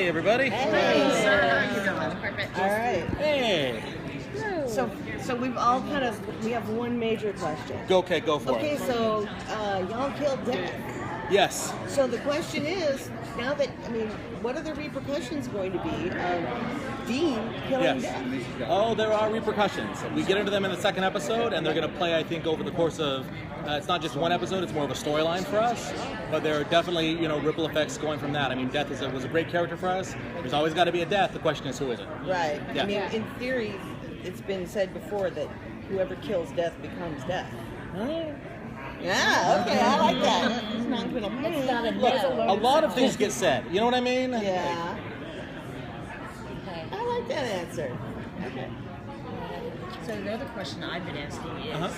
Hey, everybody. Hey, sir. How you doing? Perfect. All right. Hey. So we've all we have one major question. Go for it. Okay, so y'all killed Dabb. Yes. So the question is, now that, what are the repercussions going to be of Dean killing Dabb? Oh, there are repercussions. We get into them in the second episode, and they're going to play, I think, over the course of, it's not just one episode, it's more of a storyline for us, but there are definitely, ripple effects going from that. Death was a great character for us. There's always got to be a death. The question is, who is it? Right. Yeah. In theory, it's been said before that whoever kills Death becomes Death. Yeah, okay, I like that. It's not going to Look, a lot of things get said. You know what I mean? Yeah. I like that answer. Okay. So the other question I've been asking is,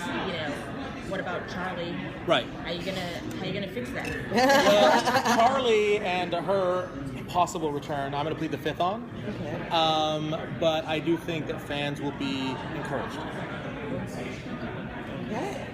what about Charlie? Right. How you gonna fix that? Well, Charlie and her possible return, I'm going to plead the fifth on. Okay. But I do think that fans will be encouraged. Okay.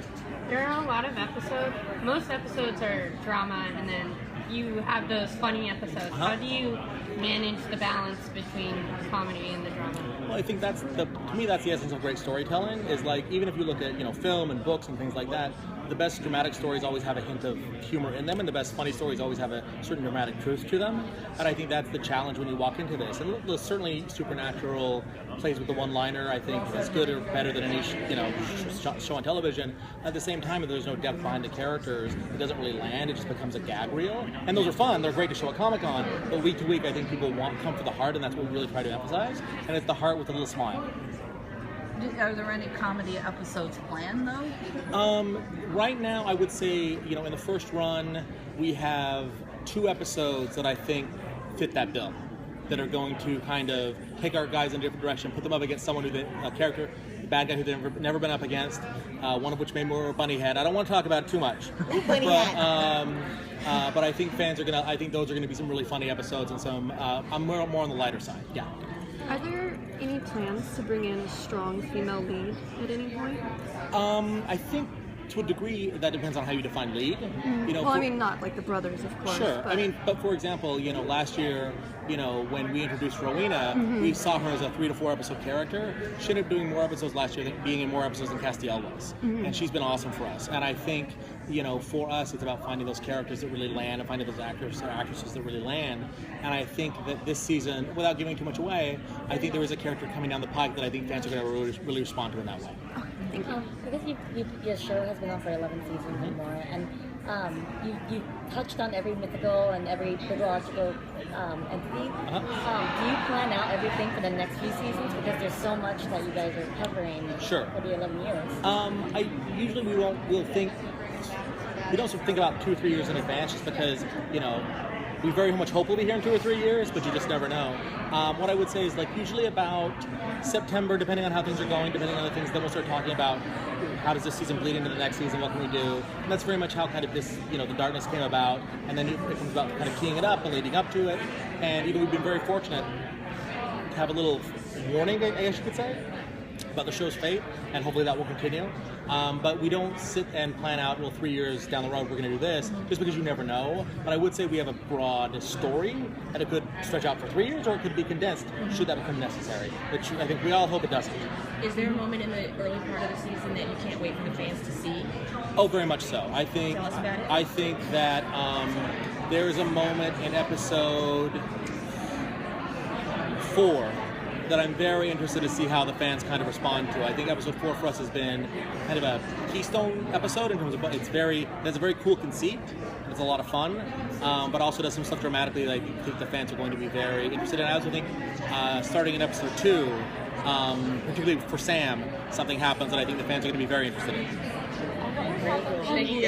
There are a lot of episodes. Most episodes are drama, and then you have those funny episodes. How do you manage the balance between comedy and the drama? Well, I think to me that's the essence of great storytelling. Is like, even if you look at film and books and things like that, the best dramatic stories always have a hint of humor in them, and the best funny stories always have a certain dramatic truth to them. And I think that's the challenge when you walk into this. And certainly Supernatural plays with the one-liner. I think is good or better than any show on television. At the same time, if there's no depth behind the characters, it doesn't really land. It just becomes a gag reel. And those are fun. They're great to show at Comic-Con. But week to week, I think people come for the heart, and that's what we really try to emphasize. And it's the heart with a little smile. Are there any comedy episodes planned though? Right now, I would say, in the first run, we have 2 episodes that I think fit that bill, that are going to kind of take our guys in a different direction, put them up against someone a character, a bad guy who they've never been up against, one of which may more bunny head. I don't want to talk about it too much. But I think I think those are gonna be some really funny episodes, and some, I'm more on the lighter side, yeah. Are there any plans to bring in a strong female lead at any point? I think to a degree that depends on how you define lead. Not like the brothers, of course. Sure. But But for example, last year, when we introduced Rowena, we saw her as a 3 to 4 episode character. She ended up doing more episodes last year, being in more episodes than Castiel was. And she's been awesome for us. And I think, for us, it's about finding those characters that really land and finding those actors or actresses that really land. And I think that this season, without giving too much away, I think there is a character coming down the pike that I think fans are going to really respond to in that way. thank you. Because your show has been on for 11 seasons and more, and you touched on every mythical and every mythological entity. Do you plan out everything for the next few seasons? Because there's so much that you guys are covering for the 11 years. We don't think about 2 or 3 years in advance, just because, we very much hope we'll be here in 2 or 3 years, but you just never know. What I would say is, usually about September, depending on how things are going, depending on the things, then we'll start talking about how does this season bleed into the next season, what can we do? And that's very much how kind of this, the darkness came about, and then it comes about kind of keying it up and leading up to it. And we've been very fortunate to have a little warning, I guess you could say, about the show's fate, and hopefully that will continue. But we don't sit and plan out, 3 years down the road we're going to do this, just because you never know. But I would say we have a broad story, and it could stretch out for 3 years, or it could be condensed, should that become necessary. Which I think we all hope it doesn't. Is there a moment in the early part of the season that you can't wait for the fans to see? Oh, very much so. I think. Tell us about it. I think that there's a moment in episode 4 that I'm very interested to see how the fans kind of respond to. I think episode 4 for us has been kind of a keystone episode in terms of there's a very cool conceit. It's a lot of fun, but also does some stuff dramatically that I think the fans are going to be very interested in. I also think starting in episode 2, particularly for Sam, something happens that I think the fans are going to be very interested in. Thank you.